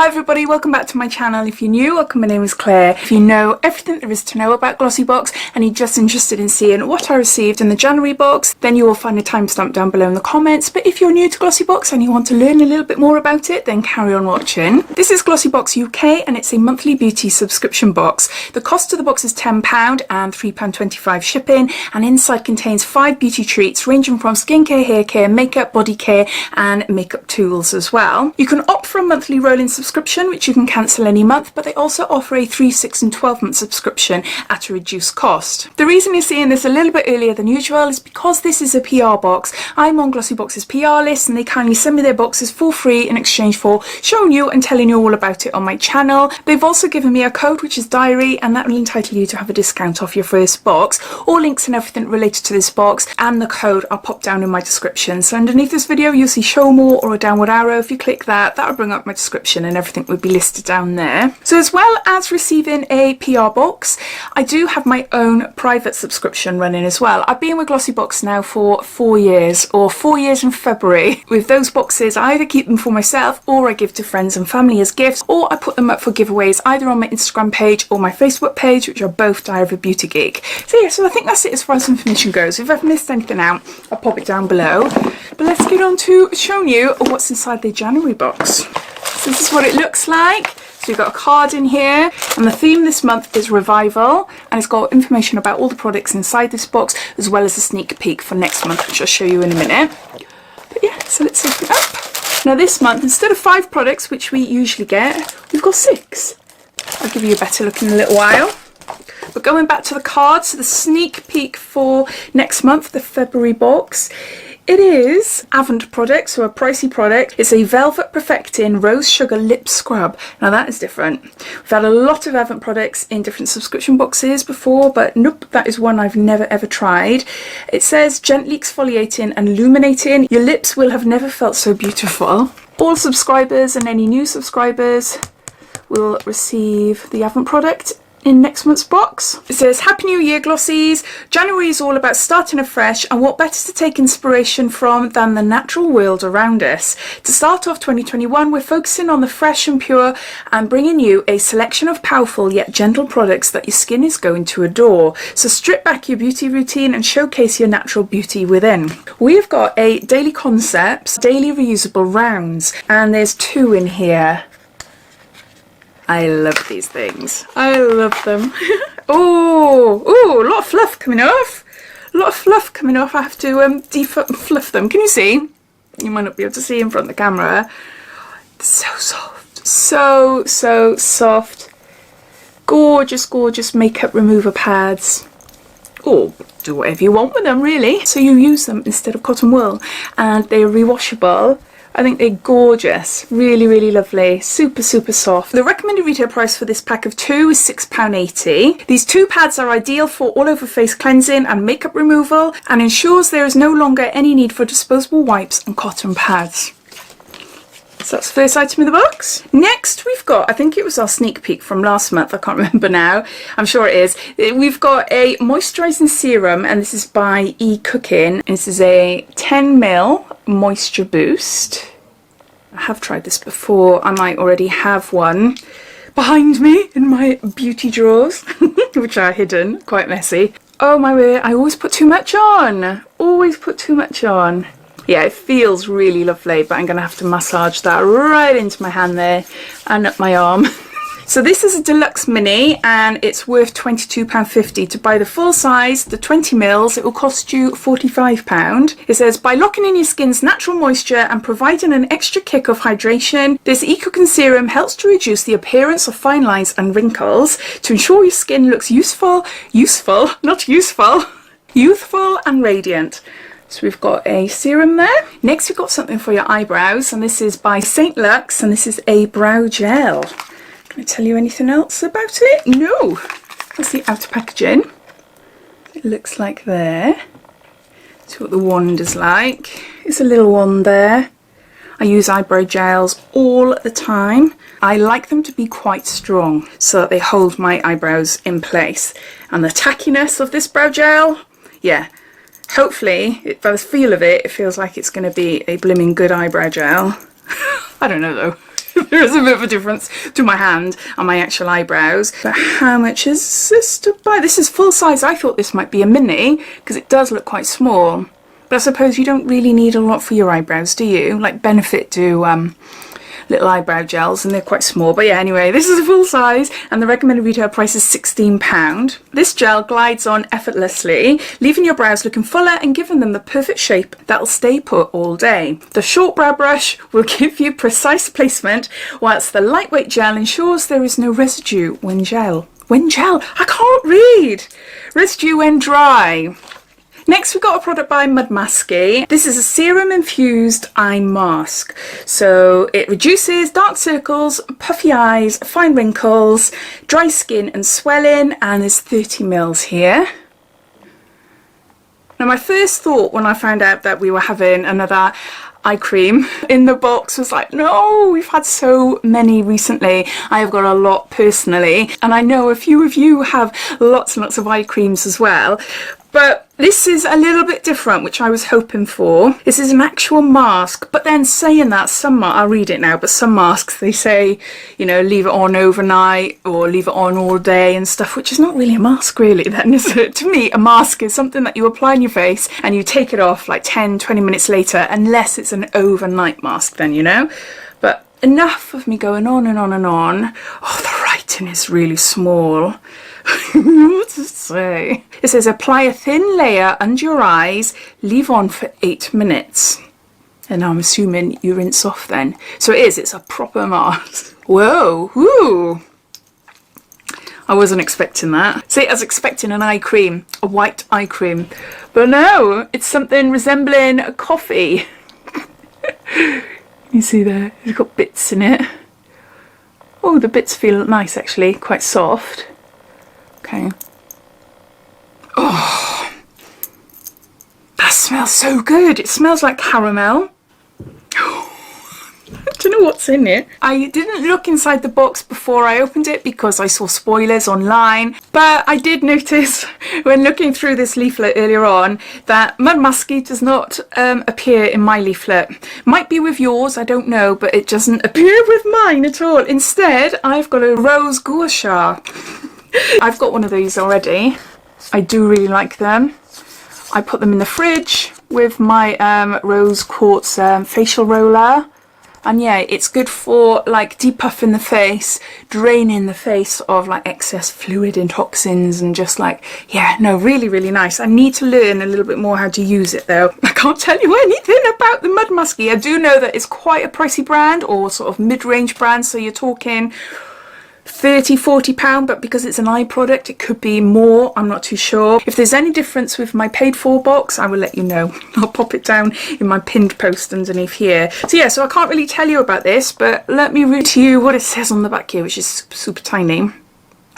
Hi everybody, welcome back to my channel. If you're new, welcome, my name is Claire. If you know everything there is to know about Glossybox and you're just interested in seeing what I received in the January box, then you will find a timestamp down below in the comments. But if you're new to Glossybox and you want to learn a little bit more about it, then carry on watching. This is Glossybox UK and it's a monthly beauty subscription box. The cost of the box is £10 and £3.25 shipping, and inside contains 5 beauty treats ranging from skincare, hair care, makeup, body care and makeup tools as well. You can opt for a monthly rolling subscription which you can cancel any month, but they also offer a 3, 6 and 12 month subscription at a reduced cost. The reason you're seeing this a little bit earlier than usual is because this is a PR box. I'm on Glossybox's PR list and they kindly send me their boxes for free in exchange for showing you and telling you all about it on my channel. They've also given me a code which is Diary, and that will entitle you to have a discount off your first box. All links and everything related to this box and the code I'll pop down in my description. So underneath this video you'll see show more or a downward arrow. If you click that, that'll bring up my description and everything would be listed down there. So as well as receiving a PR box, I do have my own private subscription running as well. I've been with Glossybox now for 4 years, or 4 years in February. With those boxes, I either keep them for myself or I give to friends and family as gifts, or I put them up for giveaways either on my Instagram page or my Facebook page, which are both Diaryofabeautygeek. So yeah, so I think that's it as far as information goes. If I've missed anything out, I'll pop it down below. But let's get on to showing you what's inside the January box. So this is what it looks like. So we've got a card in here, and the theme this month is Revival, and it's got information about all the products inside this box as well as a sneak peek for next month, which I'll show you in a minute. But yeah, so let's open it up. Now this month, instead of 5 products which we usually get, we've got 6. I'll give you a better look in a little while. But going back to the card, so the sneak peek for next month, the February box, it is Avent product, so a pricey product. It's a Velvet Perfecting Rose Sugar Lip Scrub. Now that is different. We've had a lot of Avent products in different subscription boxes before, but nope, that is one I've never ever tried. It says gently exfoliating and illuminating. Your lips will have never felt so beautiful. All subscribers and any new subscribers will receive the Avent product in next month's box. It says, Happy New Year Glossies! January is all about starting afresh, and what better to take inspiration from than the natural world around us. To start off 2021, we're focusing on the fresh and pure and bringing you a selection of powerful yet gentle products that your skin is going to adore. So strip back your beauty routine and showcase your natural beauty within. We've got a Daily Concepts Daily Reusable Rounds, and there's 2 in here. I love these things. I love them. Oh, a lot of fluff coming off. A lot of fluff coming off. I have to defluff them. Can you see? You might not be able to see in front of the camera. It's so soft. So soft. Gorgeous, gorgeous makeup remover pads. Or do whatever you want with them, really. So you use them instead of cotton wool. And they're rewashable. I think they're gorgeous, really, really lovely, super, super soft. The recommended retail price for this pack of 2 is £6.80. These 2 pads are ideal for all over face cleansing and makeup removal, and ensures there is no longer any need for disposable wipes and cotton pads. So that's the first item in the box. Next we've got, I think it was our sneak peek from last month, I can't remember now, I'm sure it is. We've got a moisturising serum, and this is by Ecooking. This is a 10ml moisture boost. I have tried this before. I might already have one behind me in my beauty drawers, which are hidden, quite messy. Oh my word, I always put too much on. Always put too much on. Yeah, it feels really lovely, but I'm going to have to massage that right into my hand there and up my arm. So this is a deluxe mini, and it's worth £22.50. To buy the full size, the 20ml, it will cost you £45. It says, by locking in your skin's natural moisture and providing an extra kick of hydration, this Ecooking serum helps to reduce the appearance of fine lines and wrinkles to ensure your skin looks youthful and radiant. So we've got a serum there. Next we've got something for your eyebrows, and this is by St. Luxe, and this is a brow gel. Can I tell you anything else about it? No. That's the outer packaging. It looks like there. That's what the wand is like. It's a little wand there. I use eyebrow gels all the time. I like them to be quite strong so that they hold my eyebrows in place. And the tackiness of this brow gel, yeah. Hopefully, by the feel of it, it feels like it's going to be a blooming good eyebrow gel. I don't know though. There is a bit of a difference to my hand and my actual eyebrows. But how much is this to buy? This is full size. I thought this might be a mini because it does look quite small. But I suppose you don't really need a lot for your eyebrows, do you? Like Benefit do little eyebrow gels and they're quite small. But yeah, anyway, this is a full size and the recommended retail price is £16. This gel glides on effortlessly, leaving your brows looking fuller and giving them the perfect shape that'll stay put all day. The short brow brush will give you precise placement, whilst the lightweight gel ensures there is no residue when gel. I can't read! Residue when dry. Next we've got a product by Mudmask. This is a serum infused eye mask. So it reduces dark circles, puffy eyes, fine wrinkles, dry skin and swelling, and there's 30 mils here. Now my first thought when I found out that we were having another eye cream in the box was like, no, we've had so many recently. I have got a lot personally, and I know a few of you have lots and lots of eye creams as well. But this is a little bit different, which I was hoping for. This is an actual mask, but then saying that, I'll read it now, but some masks, they say, you know, leave it on overnight or leave it on all day and stuff, which is not really a mask really then, is it? To me, a mask is something that you apply on your face and you take it off like 10-20 minutes later, unless it's an overnight mask then, you know? But enough of me going on and on and on. Oh, the writing is really small. What does it say? It says apply a thin layer under your eyes, leave on for 8 minutes. And I'm assuming you rinse off then. So it's a proper mask. Whoa, ooh. I wasn't expecting that. See, I was expecting an eye cream, a white eye cream. But no, it's something resembling a coffee. You see there, it's got bits in it. Oh, the bits feel nice actually, quite soft. Okay. Oh, that smells so good. It smells like caramel. I don't know what's in it. I didn't look inside the box before I opened it because I saw spoilers online, but I did notice when looking through this leaflet earlier on that Mudmask does not appear in my leaflet. Might be with yours, I don't know, but it doesn't appear with mine at all. Instead, I've got a rose gua sha. I've got one of these already. I do really like them. I put them in the fridge with my rose quartz facial roller. And yeah, it's good for like depuffing the face, draining the face of like excess fluid and toxins, and just like, yeah, no, really, really nice. I need to learn a little bit more how to use it though. I can't tell you anything about the Mudmask. I do know that it's quite a pricey brand, or sort of mid-range brand, so you're talking £30-40, but because it's an eye product it could be more, I'm not too sure. If there's any difference with my paid for box, I will let you know. I'll pop it down in my pinned post underneath here. So yeah, so I can't really tell you about this, but let me read to you what it says on the back here, which is super, super tiny.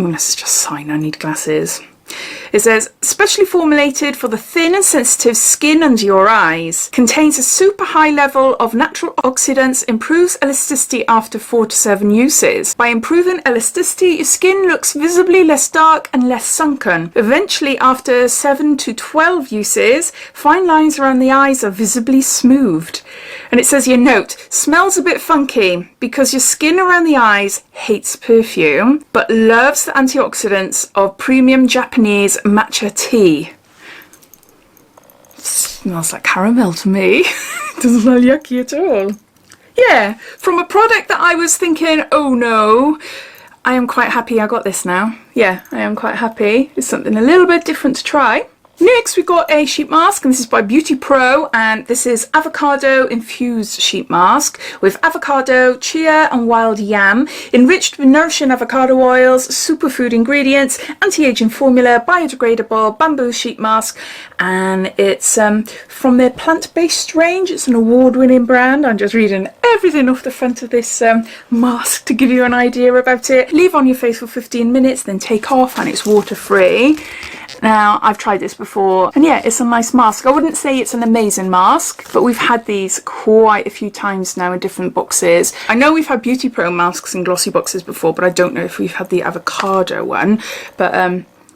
Oh, this is just a sign, I need glasses. It says, specially formulated for the thin and sensitive skin under your eyes. Contains a super high level of natural oxidants, improves elasticity after 4 to 7 uses. By improving elasticity, your skin looks visibly less dark and less sunken. Eventually, after 7 to 12 uses, fine lines around the eyes are visibly smoothed. And it says your note, smells a bit funky because your skin around the eyes hates perfume, but loves the antioxidants of premium Japanese matcha tea. Smells like caramel to me. Doesn't smell yucky at all. Yeah, from a product that I was thinking, oh no, I am quite happy I got this now. Yeah, I am quite happy. It's something a little bit different to try. Next we've got a sheet mask, and this is by Beauty Pro, and this is avocado infused sheet mask with avocado, chia and wild yam, enriched with nourishing avocado oils, superfood ingredients, anti-aging formula, biodegradable bamboo sheet mask, and it's from their plant-based range. It's an award-winning brand. I'm just reading everything off the front of this mask to give you an idea about it. Leave on your face for 15 minutes, then take off, and it's water-free. Now, I've tried this before, and yeah, it's a nice mask. I wouldn't say it's an amazing mask, but we've had these quite a few times now in different boxes. I know we've had Beauty Pro masks in glossy boxes before, but I don't know if we've had the avocado one. But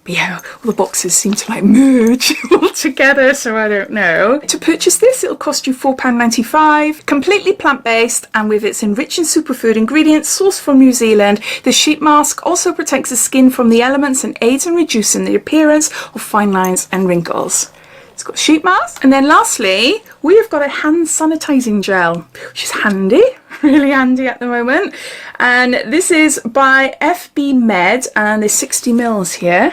But yeah, all the boxes seem to like merge all together, so I don't know. To purchase this, it'll cost you £4.95, completely plant-based, and with its enriching superfood ingredients sourced from New Zealand, the sheet mask also protects the skin from the elements and aids in reducing the appearance of fine lines and wrinkles. It's got a sheet mask. And then lastly, we've got a hand sanitizing gel, which is handy, really handy at the moment. And this is by FB Med, and there's 60 mils here.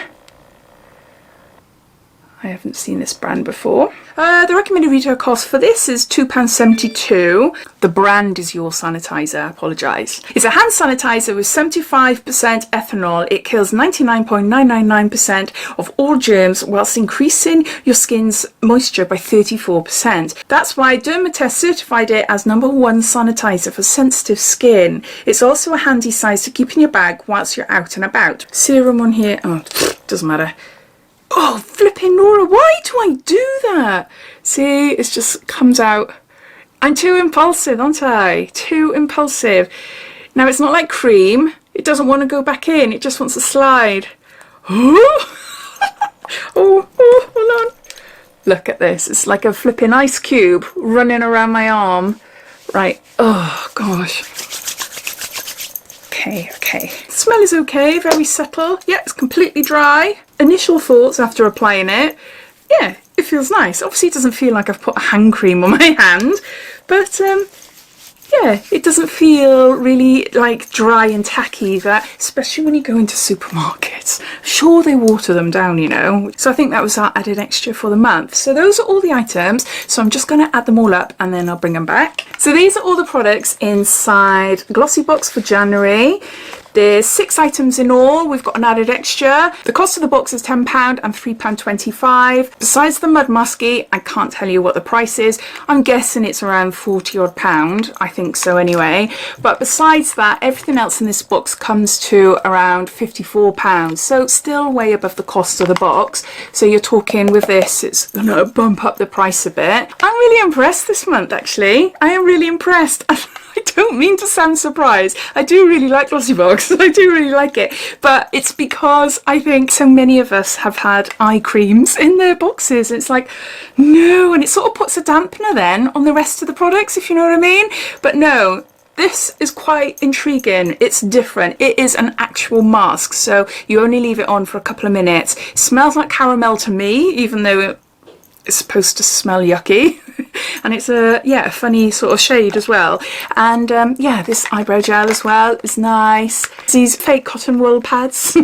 I haven't seen this brand before. The recommended retail cost for this is £2.72. The brand is Your Sanitizer, I apologise. It's a hand sanitizer with 75% ethanol. It kills 99.999% of all germs whilst increasing your skin's moisture by 34%. That's why Dermatest certified it as #1 sanitizer for sensitive skin. It's also a handy size to keep in your bag whilst you're out and about. Serum on here, oh, doesn't matter. Oh, flipping Nora, why do I do that? See, it just comes out. I'm too impulsive, aren't I? Too impulsive. Now, it's not like cream. It doesn't want to go back in. It just wants to slide. Oh, oh, hold on. Look at this. It's like a flipping ice cube running around my arm. Right. Oh, gosh. Okay. The smell is okay, very subtle. Yeah, it's completely dry. Initial thoughts after applying it, yeah, it feels nice. Obviously it doesn't feel like I've put a hand cream on my hand, but yeah, it doesn't feel really like dry and tacky either, especially when you go into supermarkets. Sure, they water them down, you know. So I think that was our added extra for the month. So those are all the items. So I'm just going to add them all up and then I'll bring them back. So these are all the products inside Glossybox for January. There's 6 items in all. We've got an added extra. The cost of the box is £10 and £3.25. Besides the Mudmask, I can't tell you what the price is. I'm guessing it's around £40 odd. I think so anyway. But besides that, everything else in this box comes to around £54. So still way above the cost of the box. So you're talking with this, it's going to bump up the price a bit. I'm really impressed this month, actually. I am really impressed. I don't mean to sound surprised. I do really like Glossybox. I do really like it. But it's because I think so many of us have had eye creams in their boxes. It's like, no. And it sort of puts a dampener then on the rest of the products, if you know what I mean. But no, this is quite intriguing. It's different. It is an actual mask. So you only leave it on for a couple of minutes. It smells like caramel to me, even though it's supposed to smell yucky. And it's a funny sort of shade as well. And yeah, this eyebrow gel as well is nice. These fake cotton wool pads,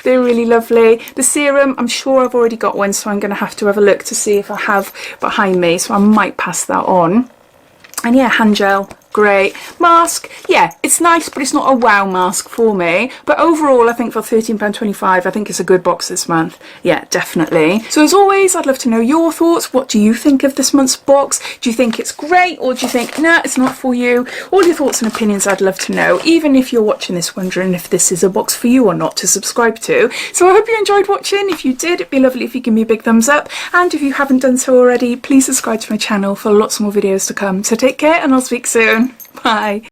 they're really lovely. The serum, I'm sure I've already got one, so I'm going to have a look to see if I have behind me, so I might pass that on. And yeah, hand gel, great. Mask, yeah, it's nice, but it's not a wow mask for me. But overall, I think for £13.25, I think it's a good box this month. Yeah, definitely. So as always, I'd love to know your thoughts. What do you think of this month's box? Do you think it's great, or do you think, nah, it's not for you? All your thoughts and opinions I'd love to know, even if you're watching this wondering if this is a box for you or not to subscribe to. So I hope you enjoyed watching. If you did, it'd be lovely if you give me a big thumbs up. And if you haven't done so already, please subscribe to my channel for lots more videos to come. So take care, and I'll speak soon. Bye.